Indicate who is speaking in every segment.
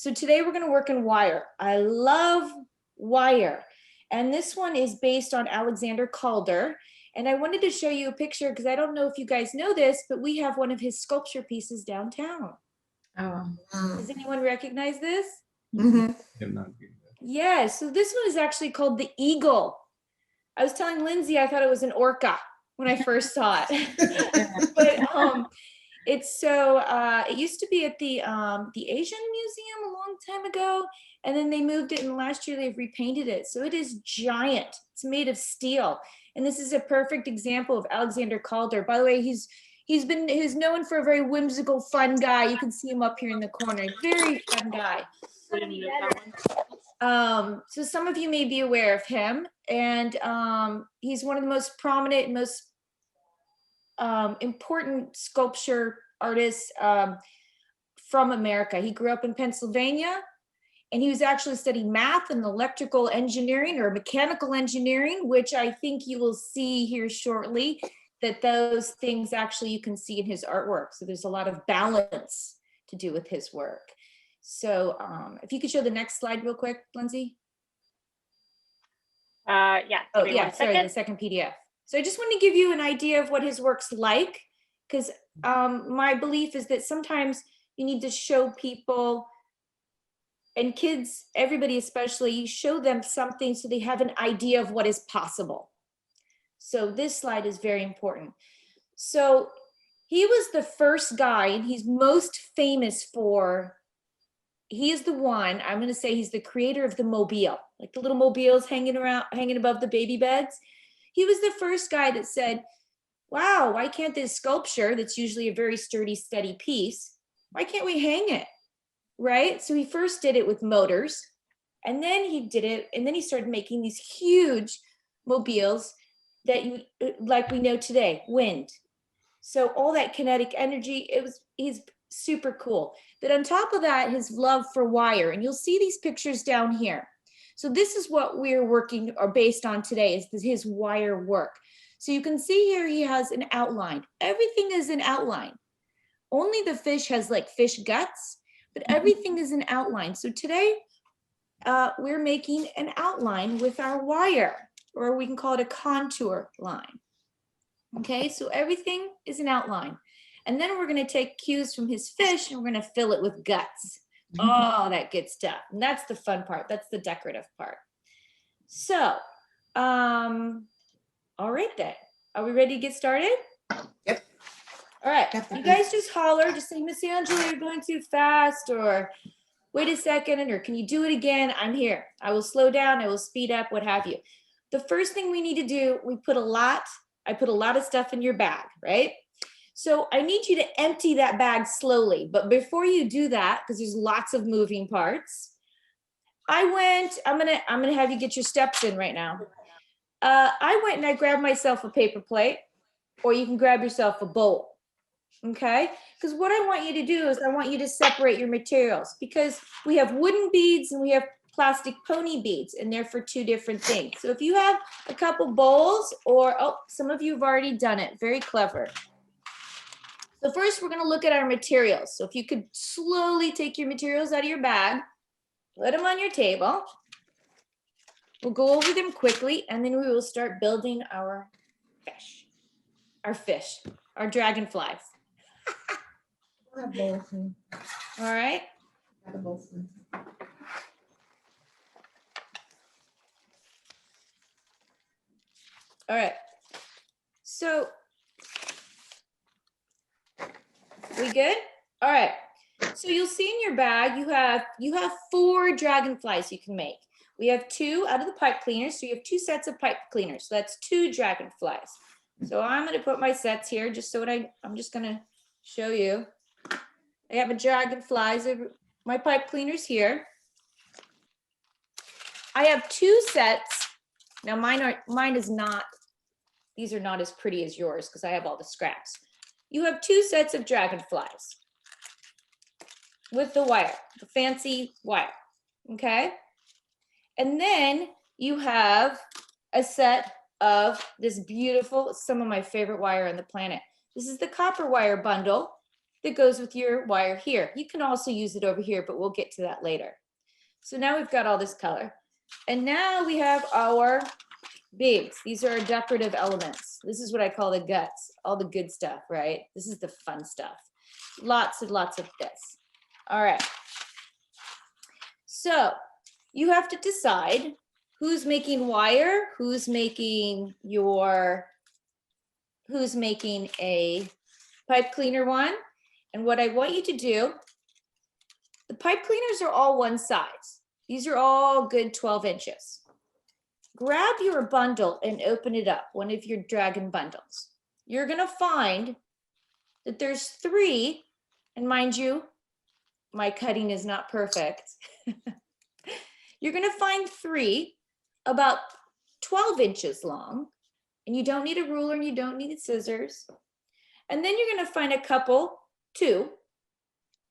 Speaker 1: So today we're going to work in wire. I love wire. And this one is based on Alexander Calder. And I wanted to show you a picture because I don't know if you guys know this, but we have one of his sculpture pieces downtown.
Speaker 2: Oh.
Speaker 1: Does anyone recognize this?
Speaker 2: Mm-hmm.
Speaker 1: Yeah, so this one is actually called the Eagle. I was telling Lindsay I thought it was an orca when I first saw it. But it's so it used to be at the Asian Museum a long time ago, and then they moved it, and last year they've repainted it. So it is giant. It's made of steel, and this is a perfect example of Alexander Calder. By the way, he's known for a very whimsical, fun guy. You can see him up here in the corner. Very fun guy. So some of you may be aware of him, and he's one of the most prominent, most important sculpture artists from America. He grew up in Pennsylvania, and he was actually studying math and electrical engineering or mechanical engineering, which I think you will see here shortly, that those things actually you can see in his artwork. So there's a lot of balance to do with his work. So if you could show the next slide real quick, Lindsay.
Speaker 3: Yeah.
Speaker 1: Oh yeah, sorry, the second PDF. So I just want to give you an idea of what his work's like, because my belief is that sometimes you need to show people, and kids, everybody especially, you show them something so they have an idea of what is possible. So this slide is very important. So he was the first guy, and he's most famous for, he is the one, I'm going to say he's the creator of the mobile, like the little mobiles hanging above the baby beds. He was the first guy that said, wow, why can't this sculpture, that's usually a very sturdy, steady piece, why can't we hang it, right? So he first did it with motors, and then he did it, and then he started making these huge mobiles that you, like we know today, wind. So all that kinetic energy, he's super cool. But on top of that, his love for wire, and you'll see these pictures down here. So this is what we're working or based on today, is his wire work. So you can see here he has an outline. Everything is an outline. Only the fish has like fish guts, but everything is an outline. So today we're making an outline with our wire, or we can call it a contour line. Okay, so everything is an outline. And then we're going to take cues from his fish and we're going to fill it with guts. Oh, that good stuff. And that's the fun part. That's the decorative part. So, all right then. Are we ready to get started?
Speaker 2: Yep.
Speaker 1: All right. You guys just holler. Just say, Miss Angela, you're going too fast, or wait a second, or can you do it again? I'm here. I will slow down. I will speed up, what have you. The first thing we need to do, I put a lot of stuff in your bag, right? So I need you to empty that bag slowly. But before you do that, because there's lots of moving parts, I'm gonna have you get your steps in right now. I went and I grabbed myself a paper plate, or you can grab yourself a bowl, okay? Because what I want you to do is I want you to separate your materials, because we have wooden beads and we have plastic pony beads, and they're for two different things. So if you have a couple bowls, or, oh, some of you have already done it, very clever. So first we're gonna look at our materials. So if you could slowly take your materials out of your bag, put them on your table. We'll go over them quickly, and then we will start building our dragonflies. All right. All right. So we good? All right. So you'll see in your bag, you have 4 dragonflies you can make. We have 2 out of the pipe cleaners. So you have 2 sets of pipe cleaners. So that's 2 dragonflies. So I'm going to put my sets here just so I'm just going to show you. I have a dragonflies, my pipe cleaners here. I have 2 sets. Now mine is not, these are not as pretty as yours because I have all the scraps. You have 2 sets of dragonflies with the wire, the fancy wire, okay? And then you have a set of this beautiful, some of my favorite wire on the planet. This is the copper wire bundle. that goes with your wire here. You can also use it over here, but we'll get to that later. So now we've got all this color. And now we have our beads. These are our decorative elements. This is what I call the guts, all the good stuff, right? This is the fun stuff. Lots and lots of this. All right. So you have to decide who's making wire, who's making a pipe cleaner one. And what I want you to do, the pipe cleaners are all one size. These are all good 12 inches. Grab your bundle and open it up, one of your Dragon bundles. You're gonna find that there's 3, and mind you, my cutting is not perfect. You're gonna find 3 about 12 inches long, and you don't need a ruler and you don't need scissors. And then you're gonna find a couple, 2,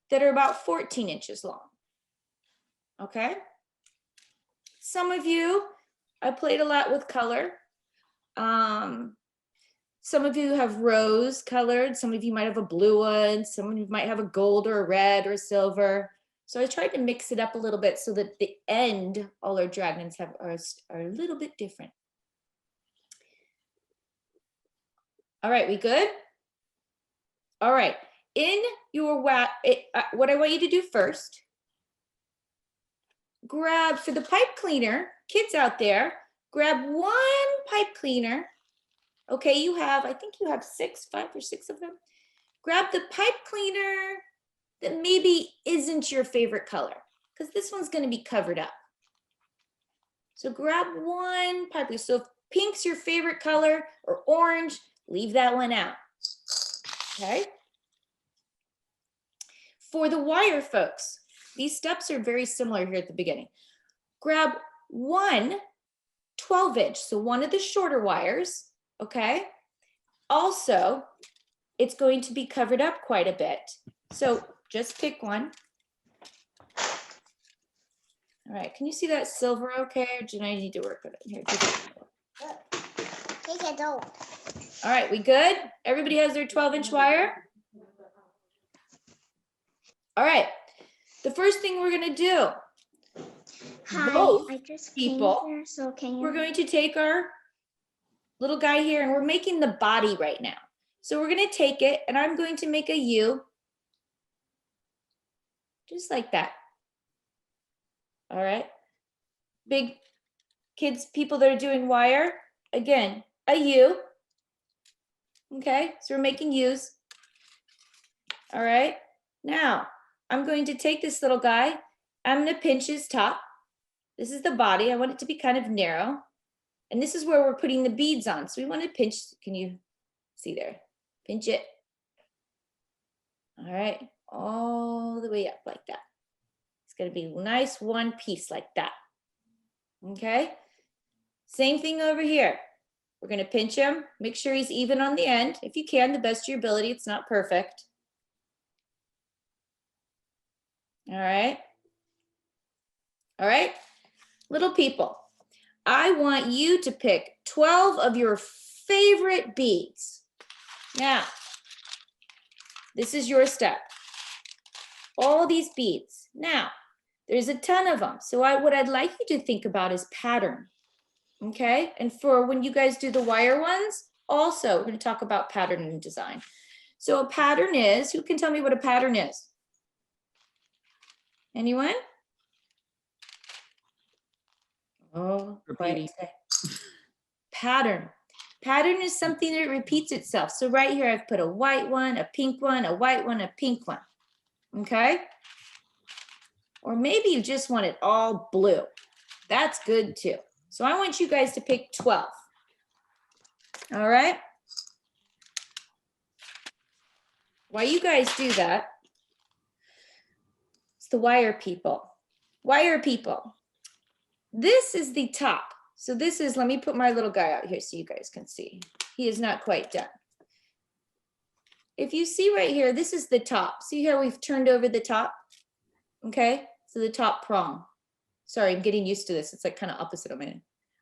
Speaker 1: that are about 14 inches long, okay? Some of you, I played a lot with color. Some of you have rose colored, some of you might have a blue one, some of you might have a gold or a red or a silver. So I tried to mix it up a little bit so that the end, all our dragons are a little bit different. All right, we good? All right, in your what I want you to do first, grab, for the pipe cleaner, kids out there, grab 1 pipe cleaner. Okay, you have, I think you have 5 or 6 of them. Grab the pipe cleaner that maybe isn't your favorite color, because this one's going to be covered up. So grab 1 pipe cleaner. So if pink's your favorite color or orange, leave that one out. Okay. For the wire folks, these steps are very similar here at the beginning. Grab 1 12-inch, so one of the shorter wires, okay? Also, it's going to be covered up quite a bit. So just pick one. All right, can you see that silver okay? Or do I need to work with it? Here,
Speaker 3: Take it out.
Speaker 1: all right, we good? Everybody has their 12-inch wire? All right, the first thing we're gonna do,
Speaker 3: Hi,
Speaker 1: both
Speaker 3: I just
Speaker 1: people,
Speaker 3: came here, so can you?
Speaker 1: we're going to take our little guy here and we're making the body right now. So we're gonna take it and I'm going to make a U, just like that. All right, big kids, people that are doing wire, again, a U. Okay, so we're making U's. All right, now I'm going to take this little guy, I'm gonna pinch his top. This is the body, I want it to be kind of narrow. And this is where we're putting the beads on. So we want to pinch, can you see there? Pinch it. All right, all the way up like that. It's gonna be nice one piece like that. Okay, same thing over here. We're gonna pinch him, make sure he's even on the end. If you can, the best of your ability, it's not perfect. All right. All right, little people, I want you to pick 12 of your favorite beads. Now, this is your step. All these beads. Now, there's a ton of them. So what I'd like you to think about is pattern. Okay, and for when you guys do the wire ones, also, we're going to talk about pattern and design. So a pattern is, who can tell me what a pattern is? Anyone? Oh,
Speaker 2: Repeating.
Speaker 1: Pattern. Pattern is something that repeats itself. So right here, I've put a white one, a pink one, a white one, a pink one. Okay? Or maybe you just want it all blue. That's good too. So I want you guys to pick 12. All right? While you guys do that, it's the wire people. Wire people. This is the top. So this is, let me put my little guy out here so you guys can see. He is not quite done. If you see right here, this is the top. See how we've turned over the top? Okay, so the top prong. Sorry, I'm getting used to this. It's like kind of opposite of mine.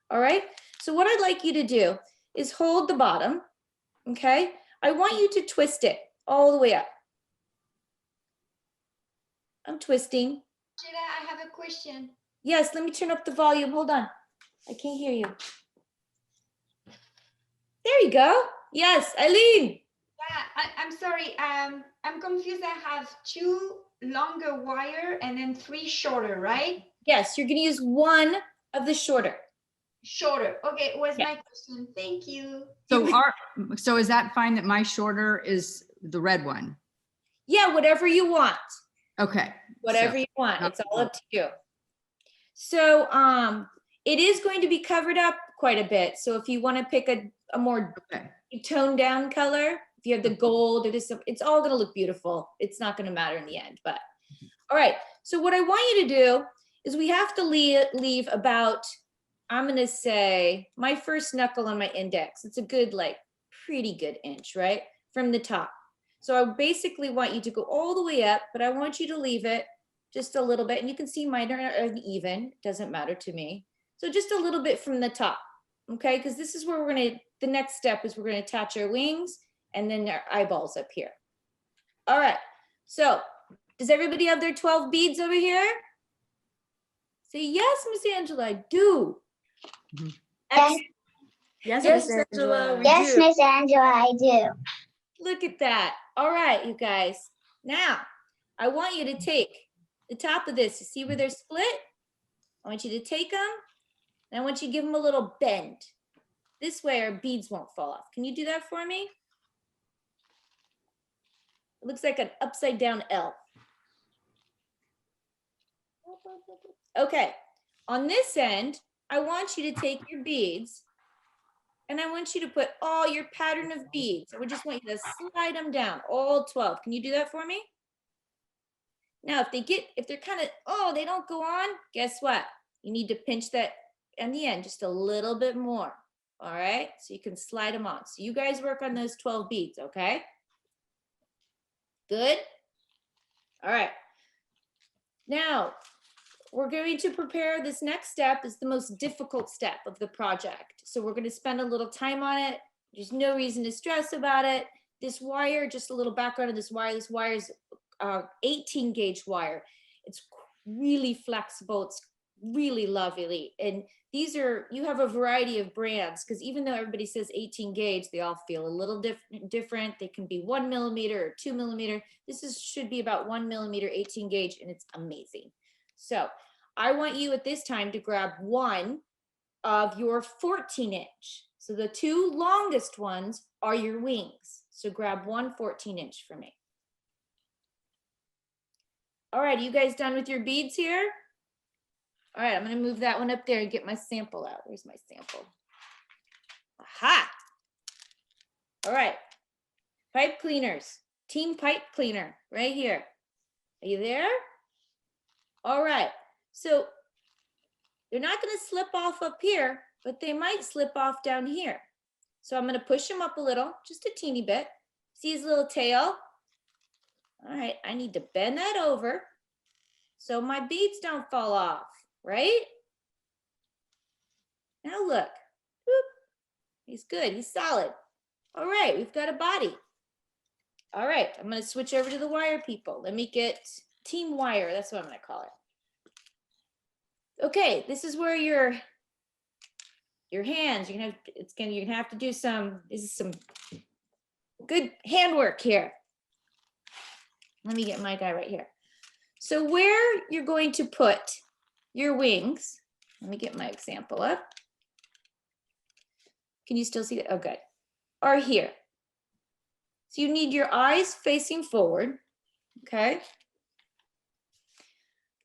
Speaker 1: All right, so what I'd like you to do is hold the bottom, okay? I want you to twist it all the way up. I'm twisting.
Speaker 3: Sheila, I have a question.
Speaker 1: Yes, let me turn up the volume. Hold on. I can't hear you. There you go. Yes, Eileen.
Speaker 3: Yeah, I'm sorry. I'm confused. I have 2 longer wire and then 3 shorter, right?
Speaker 1: Yes, you're going to use one of the shorter.
Speaker 3: Shorter. Okay, was
Speaker 1: Yeah.
Speaker 3: my question. Thank you.
Speaker 2: So is that fine that my shorter is the red one?
Speaker 1: Yeah, whatever you want.
Speaker 2: Okay.
Speaker 1: Whatever
Speaker 2: so-
Speaker 1: you want. It's all up to you. So it is going to be covered up quite a bit. So if you want to pick a more
Speaker 2: Okay.
Speaker 1: toned down color, if you have the gold, it's all going to look beautiful. It's not going to matter in the end, but all right. So what I want you to do is we have to leave about, I'm going to say my first knuckle on my index. It's a good, like pretty good inch, right? From the top. So I basically want you to go all the way up, but I want you to leave it just a little bit. And you can see mine are even, doesn't matter to me. So just a little bit from the top, okay? Because this is where we're gonna, the next step is we're gonna attach our wings and then our eyeballs up here. All right, so does everybody have their 12 beads over here? Say yes, Miss Angela, I do.
Speaker 2: Mhm.
Speaker 1: Excellent.
Speaker 2: Yes,
Speaker 1: Yes,
Speaker 2: Miss Angela, we
Speaker 3: Yes,
Speaker 2: do.
Speaker 3: Miss Angela, I do.
Speaker 1: Look at that. All right, you guys. Now, I want you to take the top of this. You see where they're split? I want you to take them, and I want you to give them a little bend. This way our beads won't fall off. Can you do that for me? It looks like an upside down L. Okay, on this end, I want you to take your beads and I want you to put all your pattern of beads. I just want you to slide them down, all 12. Can you do that for me? Now, if they're kind of, oh, they don't go on, guess what? You need to pinch that in the end just a little bit more. All right, so you can slide them on. So you guys work on those 12 beads, okay? Good? All right. Now, we're going to prepare this next step is the most difficult step of the project. So we're going to spend a little time on it. There's no reason to stress about it. This wire, just a little background of this wire is 18 gauge wire. It's really flexible. It's really lovely. And these are, you have a variety of brands because even though everybody says 18 gauge, they all feel a little different. They can be 1 millimeter or 2 millimeter. This should be about 1 millimeter 18 gauge and it's amazing. So I want you at this time to grab one of your 14 inch. So the 2 longest ones are your wings. So grab one 14 inch for me. All right, are you guys done with your beads here? All right, I'm gonna move that one up there and get my sample out. Where's my sample? Aha! All right, pipe cleaners, team pipe cleaner, right here. Are you there? All right, so they're not gonna slip off up here, but they might slip off down here. So I'm gonna push them up a little, just a teeny bit. See his little tail? All right, I need to bend that over so my beads don't fall off, right? Now look, whoop. He's good, he's solid. All right, we've got a body. All right, I'm gonna switch over to the wire people. Let me get team wire, that's what I'm gonna call it. Okay, this is where your hands, you're gonna have to do some, this is some good handwork here. Let me get my guy right here. So where you're going to put your wings, let me get my example up. Can you still see that? Oh, good. Are here. So you need your eyes facing forward, okay?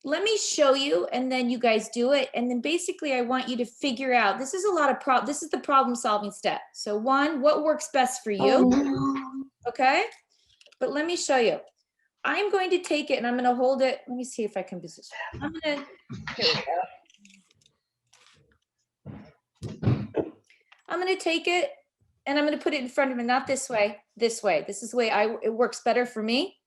Speaker 1: Let me show you and then you guys do it. And then basically I want you to figure out, this is the problem solving step. So one, what works best for you, okay? But let me show you. I'm going to take it and I'm going to hold it. Let me see if I can position. I'm going to take it and I'm going to put it in front of me, not this way, this way. This is the way it works better for me.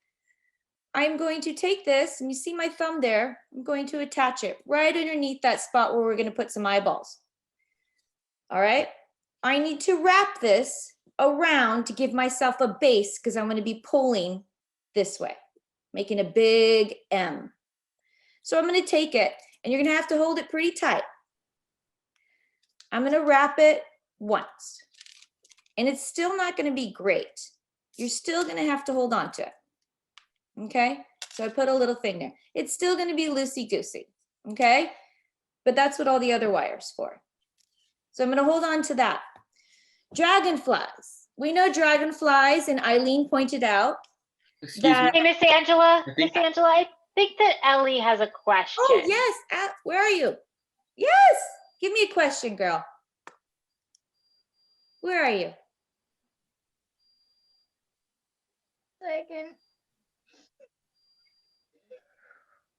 Speaker 1: I'm going to take this and you see my thumb there. I'm going to attach it right underneath that spot where we're going to put some eyeballs. All right. I need to wrap this around to give myself a base because I'm going to be pulling this way. making a big M. So I'm going to take it, and you're going to have to hold it pretty tight. I'm going to wrap it once, and it's still not going to be great. You're still going to have to hold on to it. Okay, so I put a little thing there. It's still going to be loosey-goosey. Okay, but that's what all the other wires for. So I'm going to hold on to that. Dragonflies. We know dragonflies, and Eileen pointed out
Speaker 4: Excuse
Speaker 1: that.
Speaker 4: me.
Speaker 5: Hey, Miss Angela,
Speaker 4: I think-
Speaker 5: Miss Angela, I think that Ellie has a question.
Speaker 1: Oh, yes. Where are you? Yes. Give me a question, girl. Where are you?
Speaker 6: Second.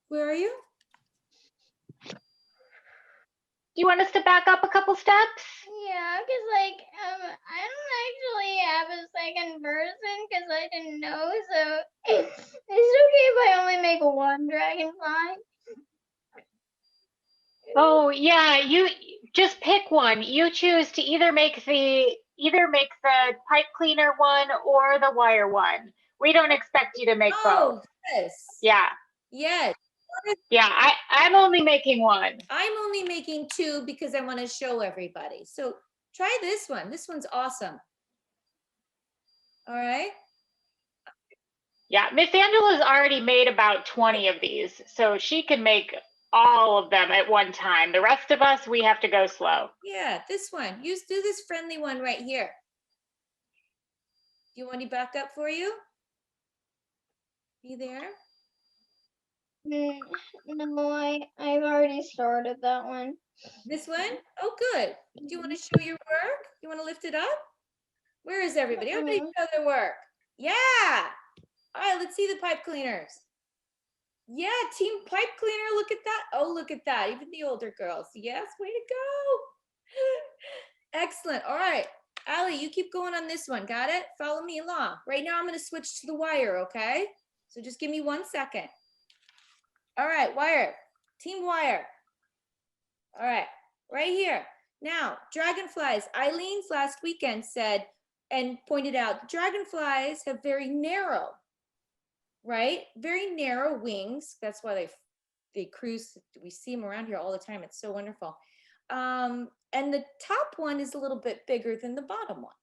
Speaker 5: Where are you? Do you want us to back up a couple steps?
Speaker 6: Yeah, because like I don't actually have a second person because I didn't know, so it's okay if I only make one dragonfly.
Speaker 5: Oh, yeah, you just pick one. You choose to either make the pipe cleaner one or the wire one. We don't expect you to make both.
Speaker 1: Oh, yes.
Speaker 5: Yeah.
Speaker 1: Yes.
Speaker 5: Yeah, I'm only making one.
Speaker 1: I'm only making two because I want to show everybody. So try this one. This one's awesome. All right.
Speaker 5: Yeah, Miss Angela's already made about 20 of these, so she can make all of them at one time. The rest of us, we have to go slow.
Speaker 1: Yeah, this one. Do this friendly one right here. Do you want me to back up for you? You there?
Speaker 6: No, I've already started that one.
Speaker 1: This one? Oh, good. Do you want to show your work? You want to lift it up? Where is everybody? Everybody show their work. Yeah. All right, let's see the pipe cleaners. Yeah, team pipe cleaner, look at that. Oh, look at that. Even the older girls. Yes, way to go. Excellent. All right. Allie, you keep going on this one. Got it? Follow me along. Right now, I'm going to switch to the wire, okay? So just give me 1 second. All right, wire. Team wire. All right, right here. Now, dragonflies. Eileen's last weekend said and pointed out dragonflies have very narrow, right? Very narrow wings. That's why they cruise. We see them around here all the time. It's so wonderful. And the top one is a little bit bigger than the bottom one.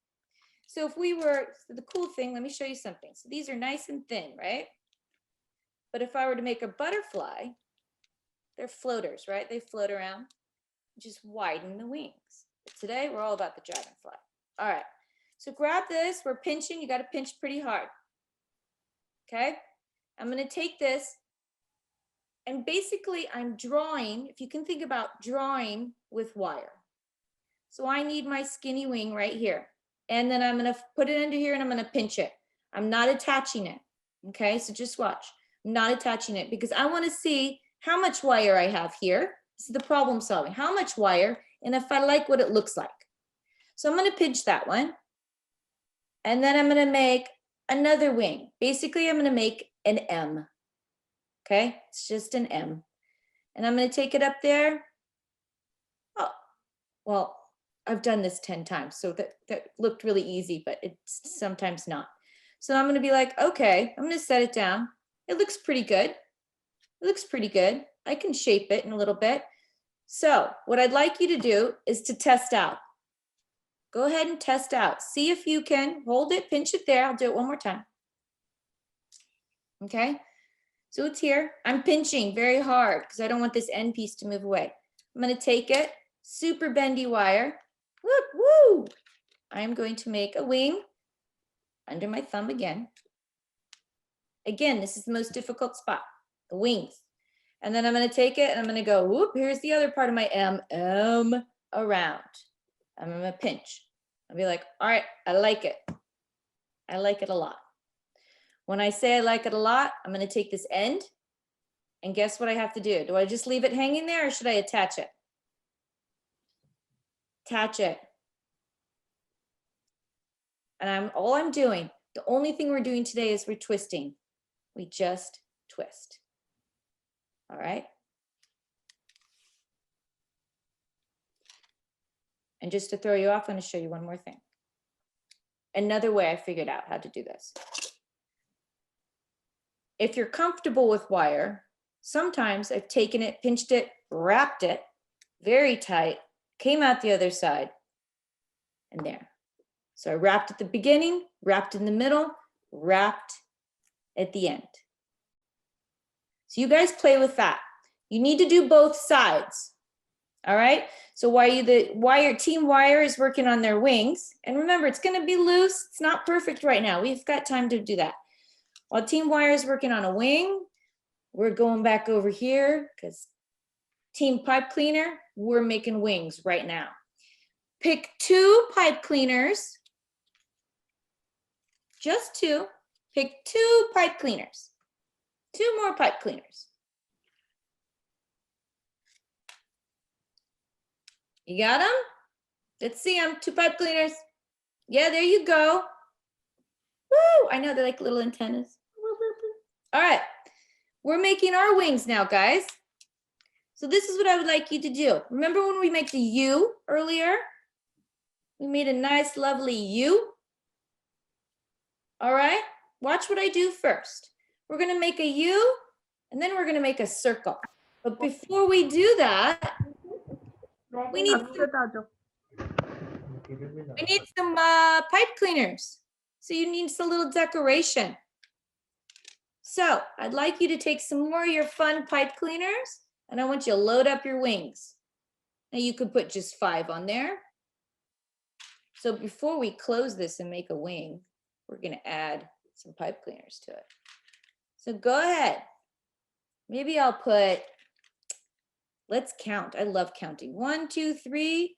Speaker 1: So if we were, the cool thing, let me show you something. So these are nice and thin, right? But if I were to make a butterfly, they're floaters, right? They float around, just widen the wings. But today we're all about the dragonfly. All right, so grab this, we're pinching, you gotta pinch pretty hard. Okay, I'm gonna take this and basically I'm drawing, if you can think about drawing with wire. So I need my skinny wing right here. And then I'm gonna put it under here and I'm gonna pinch it. I'm not attaching it, okay? So just watch, I'm not attaching it because I wanna see how much wire I have here. This is the problem solving, how much wire, and if I like what it looks like. So I'm gonna pinch that one. And then I'm gonna make another wing. Basically, I'm gonna make an M, okay? It's just an M. And I'm gonna take it up there. Oh, well, I've done this 10 times, so that looked really easy, but it's sometimes not. So I'm gonna be like, okay, I'm gonna set it down. It looks pretty good. It looks pretty good. I can shape it in a little bit. So what I'd like you to do is to test out. Go ahead and test out. See if you can hold it, pinch it there. I'll do it one more time. Okay, so it's here. I'm pinching very hard because I don't want this end piece to move away. I'm gonna take it, super bendy wire. Whoop, woo. I'm going to make a wing under my thumb again. Again, this is the most difficult spot, the wings. And then I'm gonna take it and I'm gonna go, whoop, here's the other part of my M around. I'm gonna pinch. I'll be like, all right, I like it. I like it a lot. When I say I like it a lot, I'm gonna take this end and guess what I have to do? Do I just leave it hanging there or should I attach it? Attach it. And all I'm doing, the only thing we're doing today is we're twisting. We just twist. All right. And just to throw you off, I'm going to show you one more thing. Another way I figured out how to do this. if you're comfortable with wire, sometimes I've taken it, pinched it, wrapped it very tight, came out the other side, and there. So I wrapped at the beginning, wrapped in the middle, wrapped at the end. So you guys play with that. You need to do both sides. All right. So while the team wire is working on their wings, and remember, it's going to be loose. It's not perfect right now. We've got time to do that. While team wire is working on a wing, we're going back over here because team pipe cleaner, we're making wings right now. Pick 2 pipe cleaners. Just 2. Pick 2 pipe cleaners. 2 more pipe cleaners. You got them? Let's see them. 2 pipe cleaners. Yeah, there you go. Woo! I know they're like little antennas. All right. We're making our wings now, guys. So this is what I would like you to do. Remember when we made the U earlier? We made a nice, lovely U. All right. Watch what I do first. We're going to make a U, and then we're going to make a circle. But before we do that, we need some pipe cleaners. So you need some little decoration. So I'd like you to take some more of your fun pipe cleaners, and I want you to load up your wings. Now you could put just 5 on there. So before we close this and make a wing, we're going to add some pipe cleaners to it. So go ahead. Maybe I'll put, let's count. I love counting. 1, 2, 3.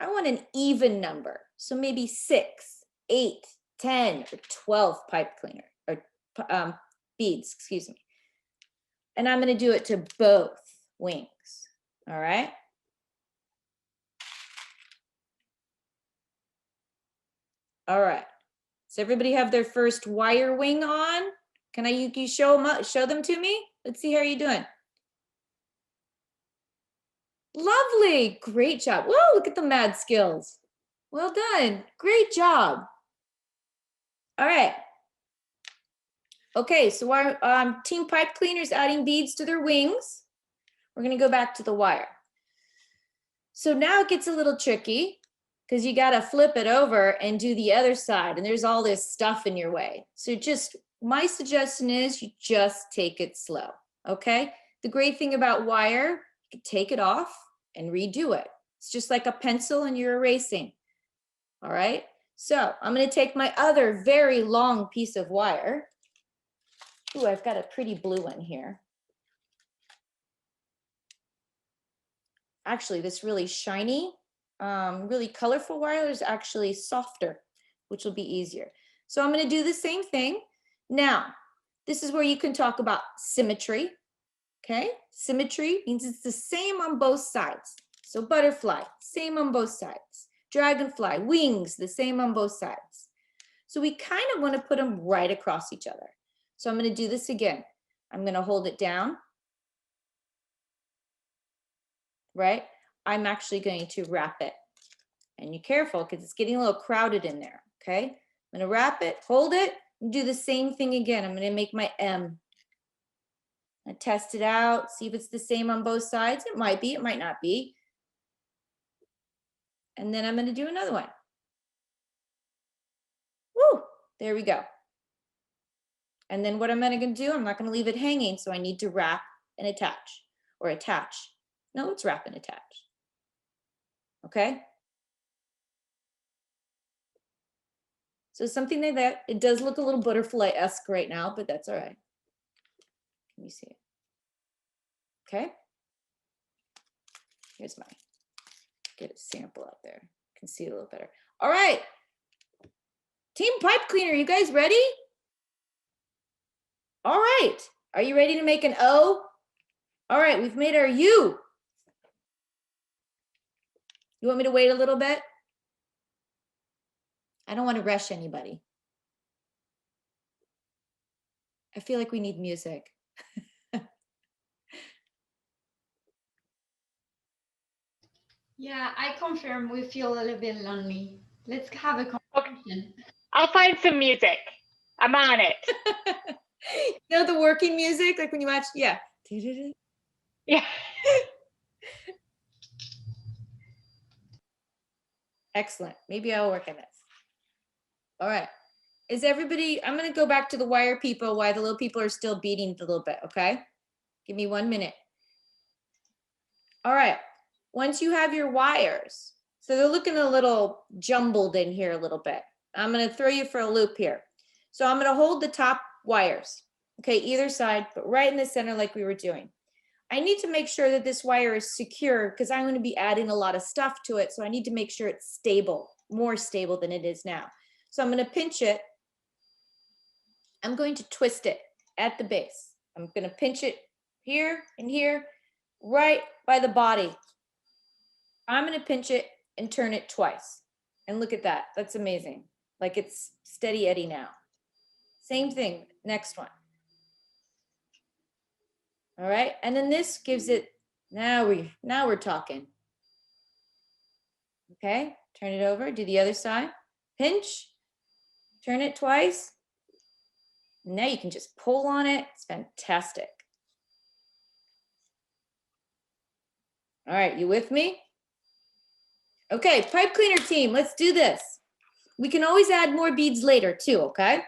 Speaker 1: I want an even number. So maybe 6, 8, 10, or 12 pipe cleaner, or beads, excuse me. And I'm going to do it to both wings. All right. All right. Does everybody have their first wire wing on? Can you show them to me? Let's see how you're doing. Lovely. Great job. Whoa, look at the mad skills. Well done. Great job. All right. Okay, so our team pipe cleaners adding beads to their wings. We're going to go back to the wire. So now it gets a little tricky because you got to flip it over and do the other side. And there's all this stuff in your way. So my suggestion is you just take it slow. Okay. The great thing about wire, you can take it off and redo it. It's just like a pencil and you're erasing. All right. So I'm going to take my other very long piece of wire. Ooh, I've got a pretty blue one here. Actually, this really shiny, really colorful wire is actually softer, which will be easier. So I'm going to do the same thing. Now, this is where you can talk about symmetry. Okay, symmetry means it's the same on both sides. So butterfly, same on both sides. Dragonfly, wings, the same on both sides. So we kind of want to put them right across each other. So I'm going to do this again. I'm going to hold it down. Right? I'm actually going to wrap it. And you're careful because it's getting a little crowded in there. Okay? I'm going to wrap it, hold it, and do the same thing again. I'm going to make my M. I test it out, see if it's the same on both sides. It might be, it might not be. And then I'm going to do another one. Woo! There we go. And then what I'm going to do, I'm not going to leave it hanging, so I need to wrap and attach, or attach. No, it's wrap and attach. Okay? So something like that. It does look a little butterfly-esque right now, but that's all right. Can you see it? Okay? Here's my, get a sample out there. You can see it a little better. All right. Team pipe cleaner, you guys ready? All right. Are you ready to make an O? All right, we've made our U. You want me to wait a little bit? I don't want to rush anybody. I feel like we need music.
Speaker 3: Yeah, I confirm we feel a little bit lonely. Let's have a conversation.
Speaker 5: I'll find some music. I'm on it.
Speaker 1: You know the working music, like when you watch, yeah.
Speaker 5: Yeah.
Speaker 1: Excellent. Maybe I'll work on this. All right. Is everybody, I'm going to go back to the wire people while the little people are still beating a little bit, okay? Give me 1 minute. All right. Once you have your wires, so they're looking a little jumbled in here a little bit. I'm going to throw you for a loop here. So I'm going to hold the top wires, okay, either side, but right in the center like we were doing. I need to make sure that this wire is secure because I'm going to be adding a lot of stuff to it. So I need to make sure it's stable, more stable than it is now. So I'm going to pinch it. I'm going to twist it at the base. I'm going to pinch it here and here, right by the body. I'm going to pinch it and turn it twice. And look at that. That's amazing. Like it's steady Eddie now. Same thing, next one. All right, and then this gives it, now we're talking. Okay, turn it over, do the other side, pinch, turn it twice. Now you can just pull on it, it's fantastic. All right, you with me? Okay, pipe cleaner team, let's do this. We can always add more beads later too, okay?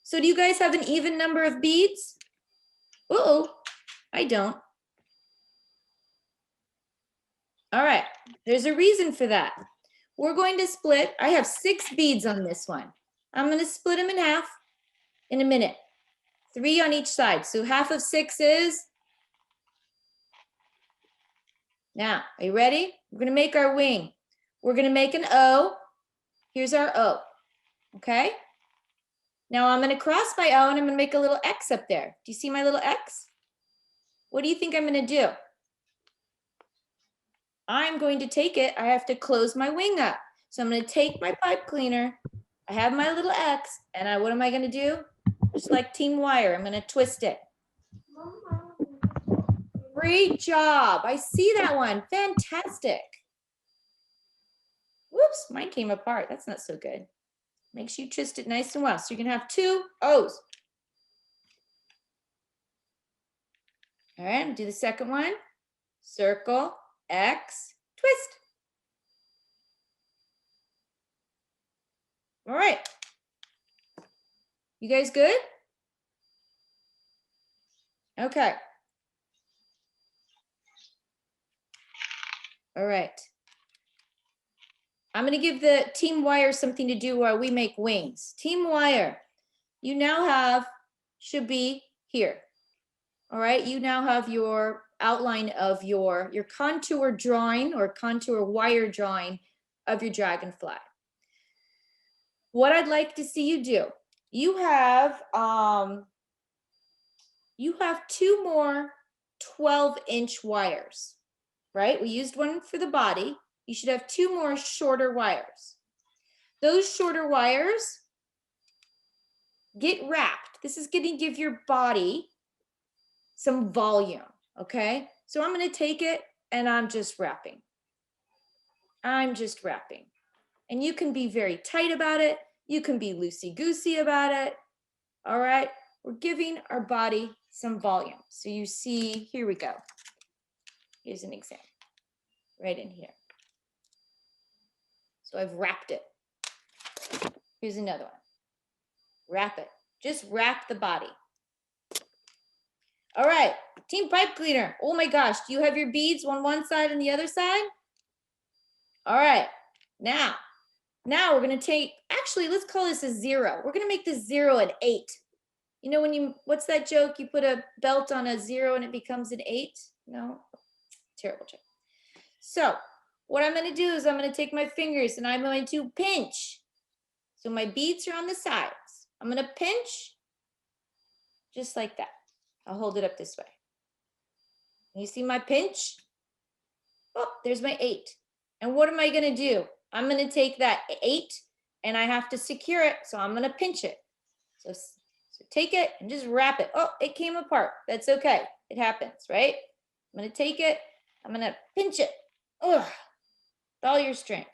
Speaker 1: So do you guys have an even number of beads? Uh-oh, I don't. All right, there's a reason for that. We're going to split, I have 6 beads on this one. I'm gonna split them in half in a minute. 3 on each side, so half of 6 is, now, are you ready? We're gonna make our wing. We're gonna make an O. Here's our O, okay? Now I'm gonna cross my O and I'm gonna make a little X up there. Do you see my little X? What do you think I'm gonna do? I'm going to take it, I have to close my wing up. So I'm gonna take my pipe cleaner, I have my little X, and what am I gonna do? Just like team wire, I'm gonna twist it. Great job, I see that one, fantastic. Whoops, mine came apart, that's not so good. Make sure you twist it nice and well, so you can have 2 O's. All right, I'm gonna do the second one. Circle, X, twist. All right. You guys good? Okay. All right. I'm gonna give the team wire something to do while we make wings. Team wire, you now have, should be here. All right, you now have your outline of your contour drawing or contour wire drawing of your dragonfly. What I'd like to see you do, you have 2 more 12-inch wires, right? We used one for the body. You should have 2 more shorter wires. Those shorter wires get wrapped. This is going to give your body some volume, okay? So I'm going to take it and I'm just wrapping. I'm just wrapping. And you can be very tight about it. You can be loosey-goosey about it. All right, we're giving our body some volume. So you see, here we go. Here's an example, right in here. So I've wrapped it. Here's another one. Wrap it. Just wrap the body. All right, team pipe cleaner. Oh my gosh, do you have your beads on one side and the other side? All right, now we're gonna take, actually, let's call this a 0. We're gonna make this 0 an 8. You know when you, what's that joke? You put a belt on a 0 and it becomes an 8? No, terrible joke. So what I'm gonna do is I'm gonna take my fingers and I'm going to pinch. So my beads are on the sides. I'm gonna pinch just like that. I'll hold it up this way. You see my pinch? Oh, there's my 8. And what am I gonna do? I'm gonna take that 8 and I have to secure it. So I'm gonna pinch it. So take it and just wrap it. Oh, it came apart. That's okay. It happens, right? I'm gonna take it. I'm gonna pinch it. Ugh, with all your strength.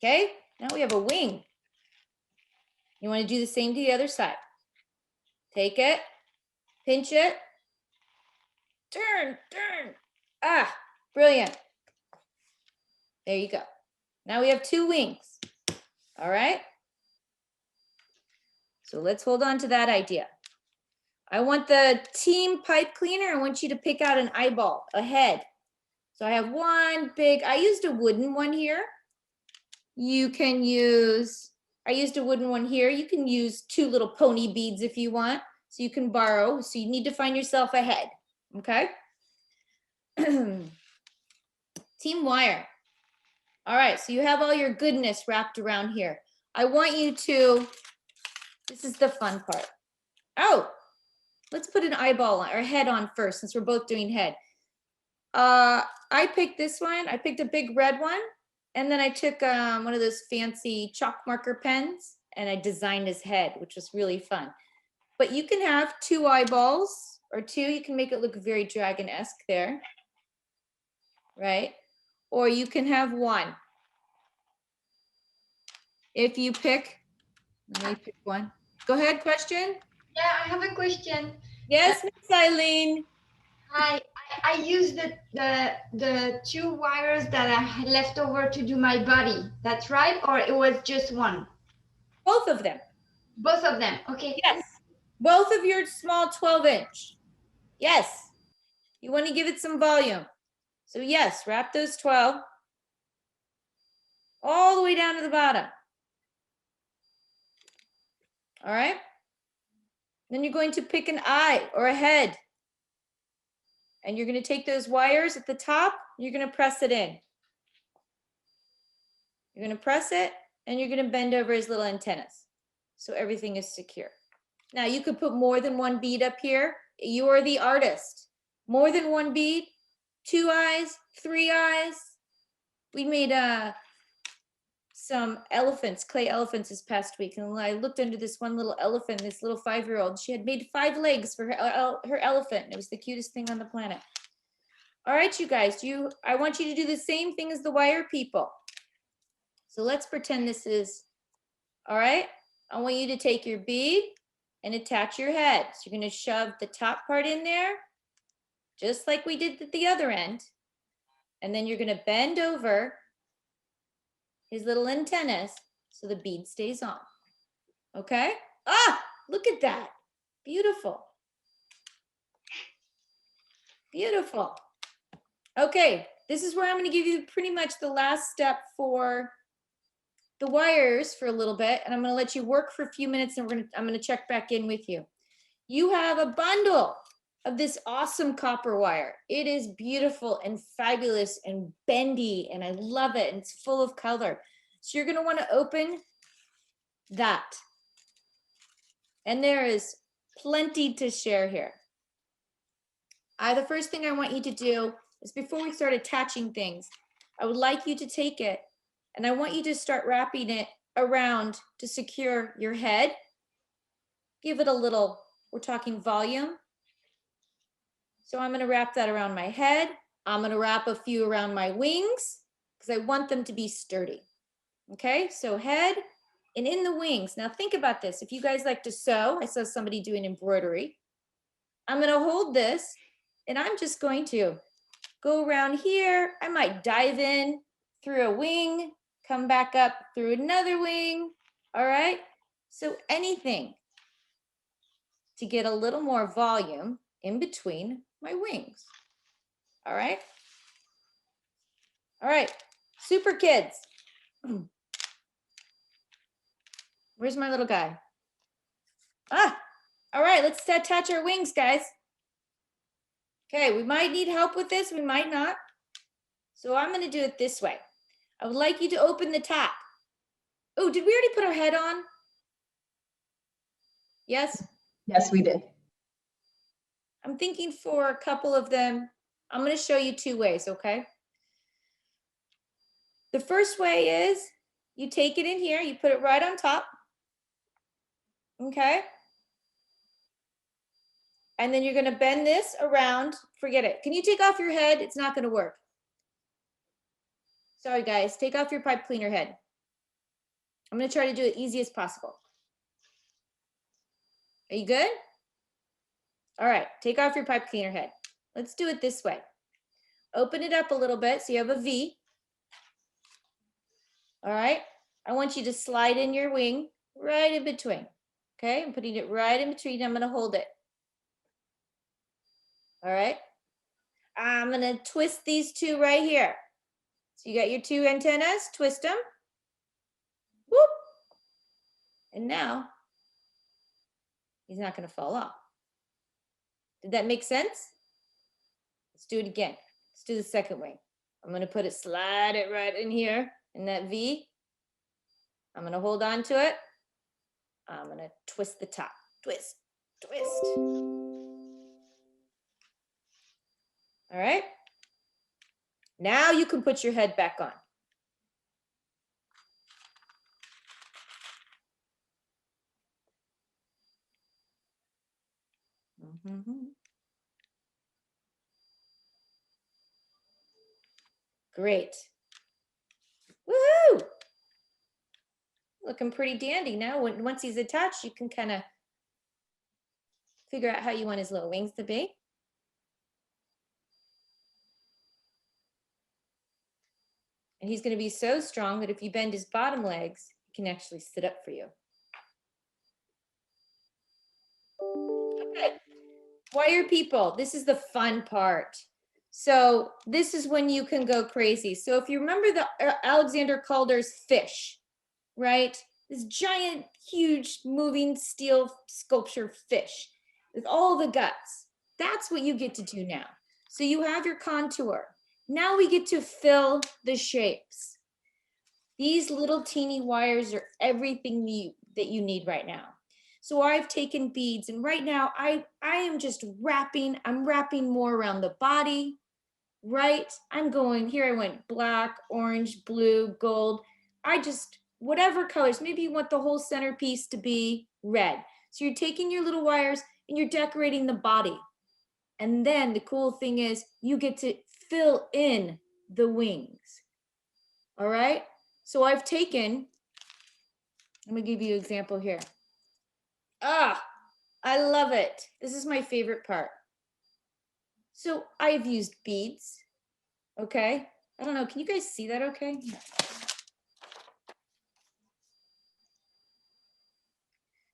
Speaker 1: Okay, now we have a wing. You want to do the same to the other side. Take it, pinch it, turn. Ah, brilliant. There you go. Now we have 2 wings. All right. So let's hold on to that idea. I want the team pipe cleaner. I want you to pick out an eyeball, a head. So I have one big, I used a wooden one here. You can use, I used a wooden one here. You can use 2 little pony beads if you want. So you can borrow. So you need to find yourself a head. Okay. Team wire. All right. So you have all your goodness wrapped around here. I want you to, this is the fun part. Oh, let's put an eyeball on, or head on first, since we're both doing head. I picked this one. I picked a big red one. And then I took one of those fancy chalk marker pens and I designed his head, which was really fun. But you can have 2 eyeballs or 2. You can make it look very dragon-esque there. Right? Or you can have 1. If you pick, let me pick one. Go ahead, question.
Speaker 3: Yeah, I have a question.
Speaker 1: Yes, Miss Eileen.
Speaker 3: I used the 2 wires that I had left over to do my body. That's right? Or it was just one?
Speaker 1: Both of them.
Speaker 3: Both of them. Okay.
Speaker 1: Yes. Both of your small 12-inch. Yes. You want to give it some volume. So yes, wrap those 12 all the way down to the bottom. All right. Then you're going to pick an eye or a head. And you're going to take those wires at the top. You're going to press it in. You're going to press it and you're going to bend over his little antennas. So everything is secure. Now you could put more than 1 bead up here. You are the artist. More than 1 bead, 2 eyes, 3 eyes. We made some elephants, clay elephants this past week. And I looked under this one little elephant, this little 5-year-old. She had made 5 legs for her elephant. It was the cutest thing on the planet. All right, you guys, I want you to do the same thing as the wire people. So let's pretend this is, all right. I want you to take your bead and attach your head. So you're going to shove the top part in there, just like we did at the other end. And then you're going to bend over his little antennas so the bead stays on. Okay? Ah, look at that. Beautiful. Beautiful. Okay, this is where I'm going to give you pretty much the last step for the wires for a little bit, and I'm going to let you work for a few minutes, and I'm going to check back in with you. You have a bundle of this awesome copper wire. It is beautiful and fabulous and bendy, and I love it, and it's full of color. So you're going to want to open that. And there is plenty to share here. The first thing I want you to do is, before we start attaching things, I would like you to take it and I want you to start wrapping it around to secure your head. Give it a little, we're talking volume. So I'm going to wrap that around my head. I'm going to wrap a few around my wings because I want them to be sturdy. Okay, so head and in the wings. Now think about this. If you guys like to sew, I saw somebody doing embroidery. I'm going to hold this and I'm just going to go around here. I might dive in through a wing, come back up through another wing. All right, so anything to get a little more volume in between my wings. All right. All right, super kids. Where's my little guy? All right, let's attach our wings, guys. Okay, we might need help with this, we might not. So I'm going to do it this way. I would like you to open the top. Oh, did we already put our head on? Yes?
Speaker 4: Yes, we did.
Speaker 1: I'm thinking for a couple of them, I'm going to show you 2 ways, okay? The first way is you take it in here, you put it right on top. Okay? And then you're going to bend this around. Forget it. Can you take off your head? It's not going to work. Sorry, guys. Take off your pipe cleaner head. I'm going to try to do it easy as possible. Are you good? All right, take off your pipe cleaner head. Let's do it this way. Open it up a little bit so you have a V. All right, I want you to slide in your wing right in between. Okay, I'm putting it right in between. I'm gonna hold it. All right, I'm gonna twist these two right here. So you got your two antennas, twist them. Whoop. And now he's not gonna fall off. Did that make sense? Let's do it again. Let's do the second wing. I'm gonna put it, slide it right in here in that V. I'm gonna hold on to it. I'm gonna twist the top. Twist, twist. All right. Now you can put your head back on. Great. Woohoo! Looking pretty dandy now. Once he's attached, you can kind of figure out how you want his little wings to be. And he's going to be so strong that if you bend his bottom legs, he can actually sit up for you. Okay. Wire people, this is the fun part. So this is when you can go crazy. So if you remember the Alexander Calder's fish, right? This giant, huge, moving steel sculpture fish with all the guts. That's what you get to do now. So you have your contour. Now we get to fill the shapes. These little teeny wires are everything that you need right now. So I've taken beads, and right now I am just wrapping. I'm wrapping more around the body, right? I'm going, here I went black, orange, blue, gold. Whatever colors, maybe you want the whole centerpiece to be red. So you're taking your little wires and you're decorating the body. And then the cool thing is you get to fill in the wings. All right? So I've taken, let me give you an example here. Ah, I love it. This is my favorite part. So I've used beads, okay? I don't know, can you guys see that okay?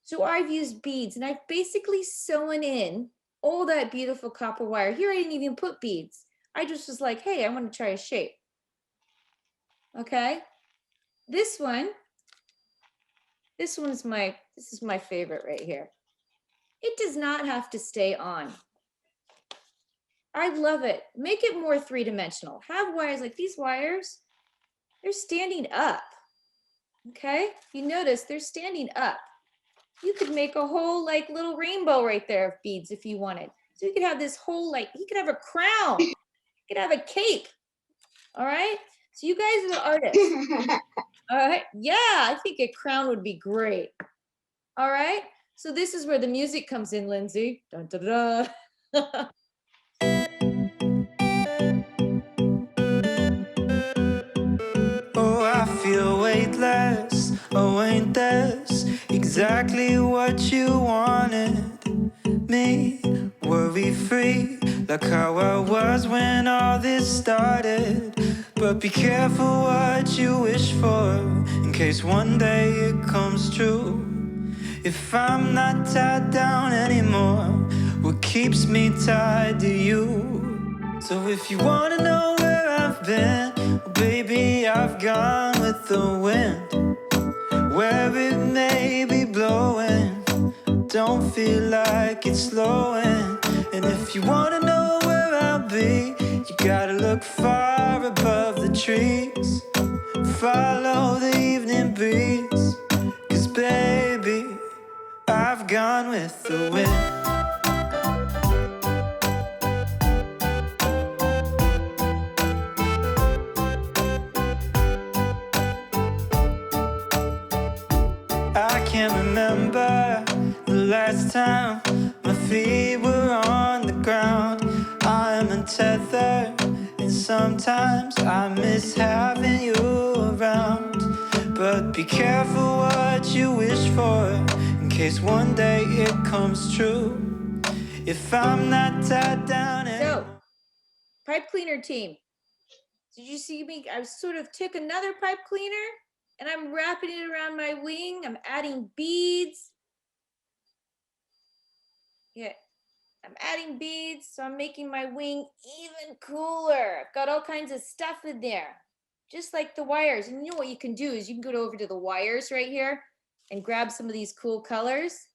Speaker 1: So I've used beads and I've basically sewn in all that beautiful copper wire. Here I didn't even put beads. I just was like, hey, I want to try a shape. Okay. This is my favorite right here. It does not have to stay on. I love it. Make it more three-dimensional. Have wires like these wires, they're standing up. Okay. You notice they're standing up. You could make a whole like little rainbow right there of beads if you wanted. So you could have this whole you could have a crown. You could have a cape. All right. So you guys are the artists. All right. Yeah, I think a crown would be great. All right. So this is where the music comes in, Lindsay. Dun, dun, dun.
Speaker 4: Oh, I feel weightless. Oh, ain't this exactly what you wanted me? Worry-free, like how I was when all this started. But be careful what you wish for, in case one day it comes true. If I'm not tied down anymore, what keeps me tied to you? So if you wanna know where I've been, well, baby, I've gone with the wind. Where it may be blowing, don't feel like it's slowing. And if you wanna know where I'll be, you gotta look far above the trees. Follow the evening breeze, 'cause baby, I've gone with the wind. I can't remember the last time my feet were on the ground. I'm untethered, and sometimes I miss having you around. But be careful what you wish for, in case one day it comes true. If I'm not tied down and
Speaker 1: So, pipe cleaner team. Did you see me? I sort of took another pipe cleaner and I'm wrapping it around my wing. I'm adding beads. Yeah, I'm adding beads, so I'm making my wing even cooler. I've got all kinds of stuff in there, just like the wires. And you know what you can do is you can go over to the wires right here and grab some of these cool colors.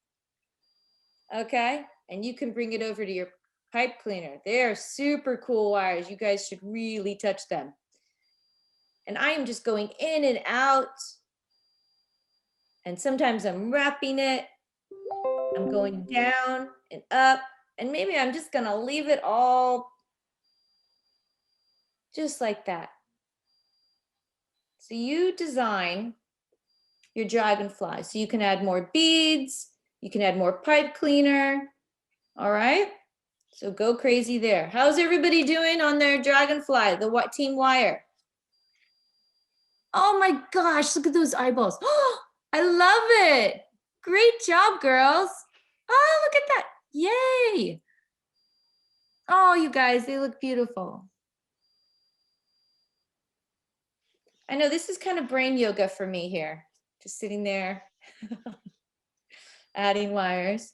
Speaker 1: Okay, and you can bring it over to your pipe cleaner. They're super cool wires. You guys should really touch them. And I am just going in and out. And sometimes I'm wrapping it. I'm going down and up. And maybe I'm just gonna leave it all just like that. So you design your dragonfly. So you can add more beads. You can add more pipe cleaner. All right. So go crazy there. How's everybody doing on their dragonfly, the team wire? Oh my gosh, look at those eyeballs. Oh, I love it. Great job, girls. Oh, look at that. Yay. Oh, you guys, they look beautiful. I know this is kind of brain yoga for me here. Just sitting there, adding wires.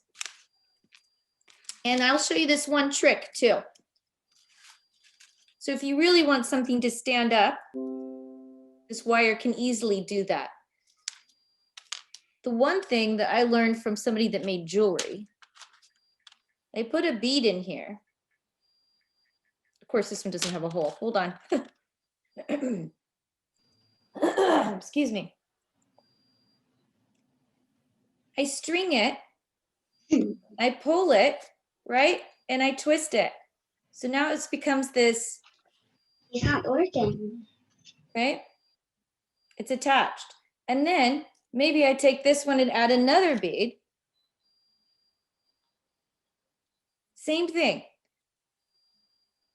Speaker 1: And I'll show you this one trick too. So if you really want something to stand up, this wire can easily do that. The one thing that I learned from somebody that made jewelry, they put a bead in here. Of course, this one doesn't have a hole. Hold on. Excuse me. I string it, I pull it, right? And I twist it. So now it becomes this.
Speaker 6: It's not working.
Speaker 1: Right? It's attached. And then maybe I take this one and add another bead. Same thing.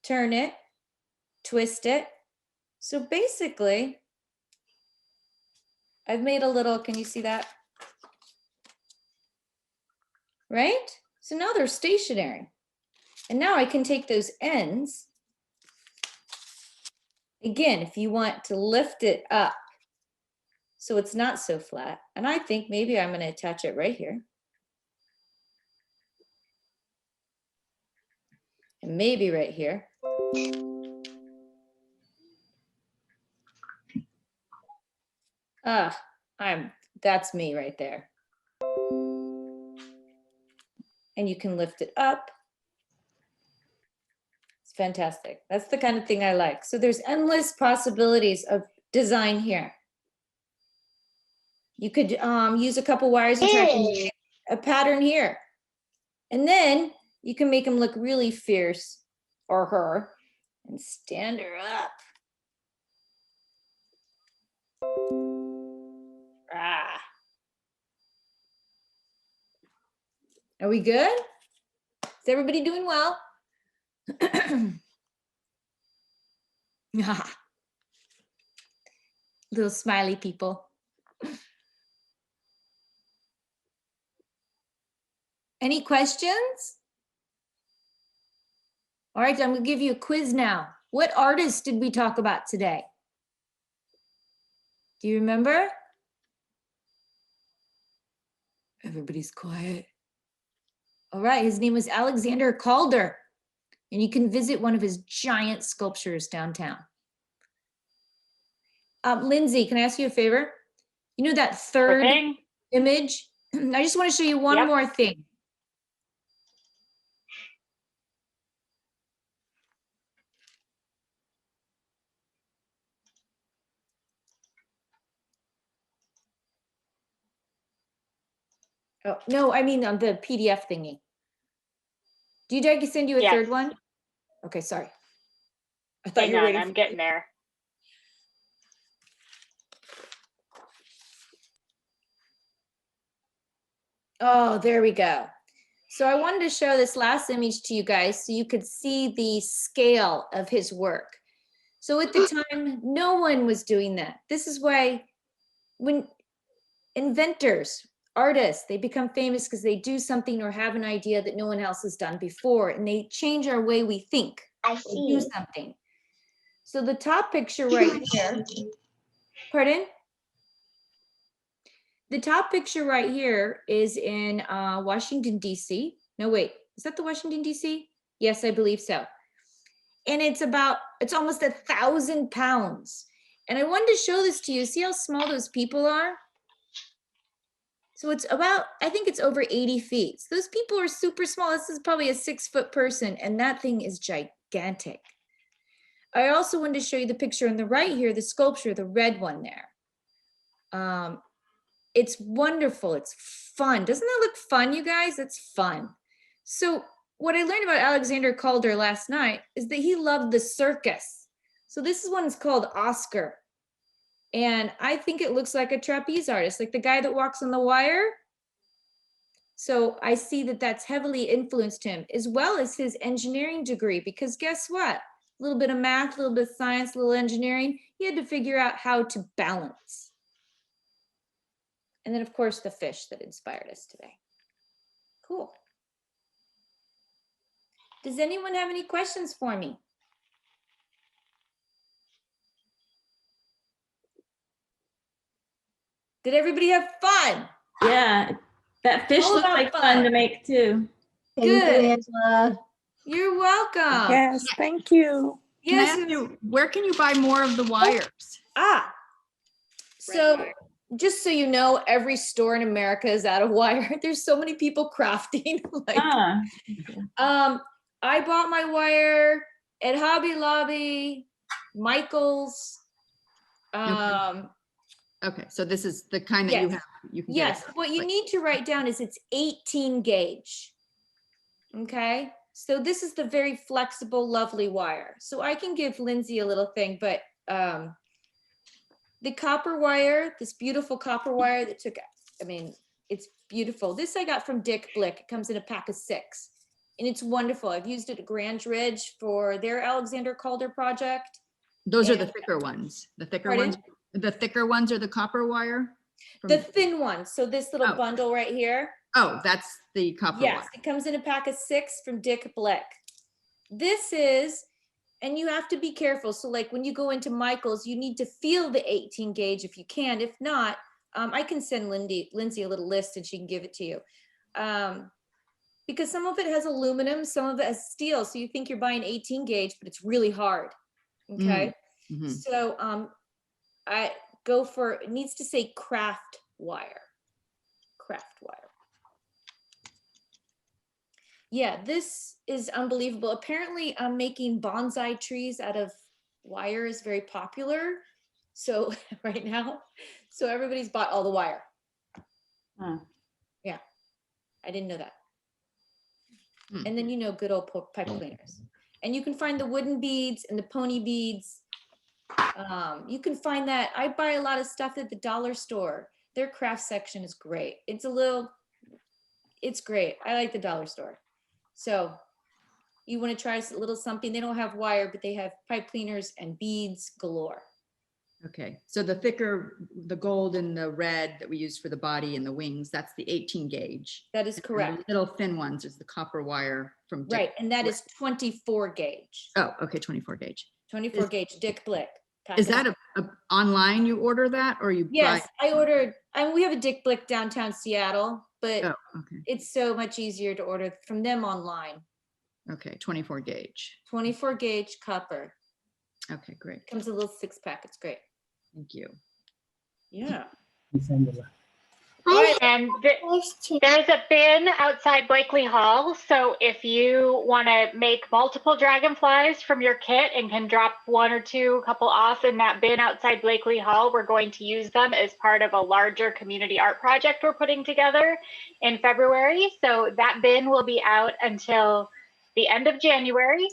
Speaker 1: Turn it, twist it. So basically, I've made a little, can you see that? Right? So now they're stationary. And now I can take those ends. Again, if you want to lift it up so it's not so flat, and I think maybe I'm going to attach it right here. And maybe right here. That's me right there. And you can lift it up. It's fantastic. That's the kind of thing I like. So there's endless possibilities of design here. You could use a couple wires and try to make a pattern here. And then you can make them look really fierce, or her, and stand her up. Ah. Are we good? Is everybody doing well? Little smiley people. Any questions? All right, I'm going to give you a quiz now. What artist did we talk about today? Do you remember? Everybody's quiet. All right, his name was Alexander Calder, and you can visit one of his giant sculptures downtown. Lindsay, can I ask you a favor? You know that third image? I just want to show you one more thing. Oh, no, I mean on the PDF thingy. Do you like to send you a third one? Okay, sorry. I thought you were waiting.
Speaker 5: I'm getting there.
Speaker 1: Oh, there we go. So I wanted to show this last image to you guys so you could see the scale of his work. So at the time, no one was doing that. This is why when inventors Artists, they become famous because they do something or have an idea that no one else has done before, and they change our way we think.
Speaker 6: I
Speaker 1: They do
Speaker 6: see.
Speaker 1: something. So the top picture right here, pardon? The top picture right here is in Washington, D.C. No, wait, is that the Washington, D.C.? Yes, I believe so. And it's almost 1,000 pounds. And I wanted to show this to you. See how small those people are? So it's about, I think it's over 80 feet. So those people are super small. This is probably a 6-foot person, and that thing is gigantic. I also wanted to show you the picture on the right here, the sculpture, the red one there. It's wonderful. It's fun. Doesn't that look fun, you guys? It's fun. So what I learned about Alexander Calder last night is that he loved the circus. So this is one that's called Oscar. And I think it looks like a trapeze artist, like the guy that walks on the wire. So I see that that's heavily influenced him, as well as his engineering degree, because guess what? A little bit of math, a little bit of science, a little engineering. He had to figure out how to balance. And then, of course, the fish that inspired us today. Cool. Does anyone have any questions for me? Did everybody have fun?
Speaker 7: Yeah, that fish
Speaker 1: All
Speaker 7: looks
Speaker 1: about
Speaker 7: like
Speaker 1: fun.
Speaker 7: fun to make too.
Speaker 6: Thank you,
Speaker 1: Good.
Speaker 6: Angela.
Speaker 1: You're welcome.
Speaker 8: Yes, thank you.
Speaker 2: Can I
Speaker 1: Yes.
Speaker 2: ask you, where can you buy more of the wires?
Speaker 1: So just so you know, every store in America is out of wire. There's so many people crafting. I bought my wire at Hobby Lobby, Michael's.
Speaker 2: Okay, so this is the kind that you
Speaker 1: Yes.
Speaker 2: have. You can
Speaker 1: Yes,
Speaker 2: get it.
Speaker 1: what you
Speaker 2: Like-
Speaker 1: need to write down is it's 18 gauge. Okay, so this is the very flexible, lovely wire. So I can give Lindsay a little thing, but the copper wire, this beautiful copper wire that took, I mean, it's beautiful. This I got from Dick Blick. It comes in a pack of 6 and it's wonderful. I've used it at Grand Ridge for their Alexander Calder project.
Speaker 2: Those are the
Speaker 1: and-
Speaker 2: thicker ones. The thicker
Speaker 1: Pardon?
Speaker 2: ones. The thicker ones are the copper wire. From-
Speaker 1: The thin one. So this little
Speaker 2: Oh.
Speaker 1: bundle right here.
Speaker 2: Oh, that's the copper
Speaker 1: Yes,
Speaker 2: wire.
Speaker 1: it comes in a pack of 6 from Dick Blick. This is, and you have to be careful. So like when you go into Michael's, you need to feel the 18 gauge if you can. If not, I can send Lindsay a little list and she can give it to you. Because some of it has aluminum, some of it has steel. So you think you're buying 18 gauge, but it's really hard. Okay.
Speaker 2: Mhm.
Speaker 1: So I go for, it needs to say craft wire. Craft wire. Yeah, this is unbelievable. Apparently, making bonsai trees out of wire is very popular. So right now, so everybody's bought all the wire.
Speaker 7: Huh.
Speaker 1: Yeah, I didn't know that.
Speaker 2: Hmm.
Speaker 1: And then you know, good old pipe cleaners. And you can find the wooden beads and the pony beads. You can find that. I buy a lot of stuff at the dollar store. Their craft section is great. It's great. I like the dollar store. So you want to try a little something. They don't have wire, but they have pipe cleaners and beads galore.
Speaker 2: Okay, so the thicker, the gold and the red that we use for the body and the wings, that's the 18 gauge.
Speaker 1: That is
Speaker 2: And
Speaker 1: correct.
Speaker 2: the little thin ones is the copper wire from Dick.
Speaker 1: Right. And that is 24 gauge.
Speaker 2: Oh, okay, 24 gauge.
Speaker 1: 24
Speaker 2: Is-
Speaker 1: gauge Dick Blick.
Speaker 2: Is that a online you order that or you
Speaker 1: Yes,
Speaker 2: buy?
Speaker 1: I ordered, we have a Dick Blick downtown Seattle, but
Speaker 2: Oh, okay,
Speaker 1: it's so much easier to order from them online.
Speaker 2: okay, 24 gauge.
Speaker 1: 24 gauge copper.
Speaker 2: Okay, great.
Speaker 1: Comes in a little 6-pack. It's great.
Speaker 2: Thank you.
Speaker 1: Yeah.
Speaker 5: And there's a bin outside Blakely Hall. So if you want to make multiple dragonflies from your kit and can drop 1 or 2 couple off in that bin outside Blakely Hall, we're going to use them as part of a larger community art project we're putting together in February. So that bin will be out until the end of January.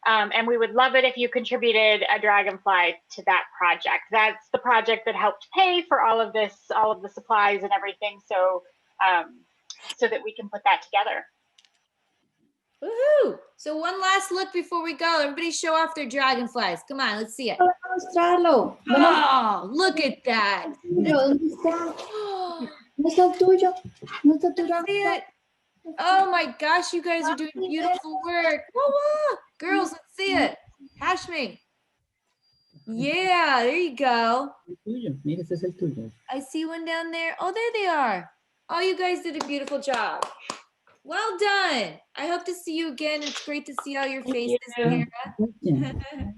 Speaker 5: And we would love it if you contributed a dragonfly to that project. That's the project that helped pay for all of this, all of the supplies and everything. So, so that we can put that together.
Speaker 1: Woohoo! So one last look before we go. Everybody show off their dragonflies. Come on, let's see it.
Speaker 6: Charlo.
Speaker 1: Oh, look at that.
Speaker 6: No es el tuyo. No es el tuyo.
Speaker 1: Let's see it. Oh my gosh, you guys are doing beautiful work. Woo woo. Girls, let's see it. Hashmi. Yeah, there you go.
Speaker 8: El tuyo. Mira, ese es el tuyo.
Speaker 1: I see one down there. Oh, there they are. Oh, you guys did a beautiful job. Well done. I hope to see you again. It's great to see all your
Speaker 7: Thank
Speaker 1: faces,
Speaker 7: you.
Speaker 1: Kara.
Speaker 8: Oye,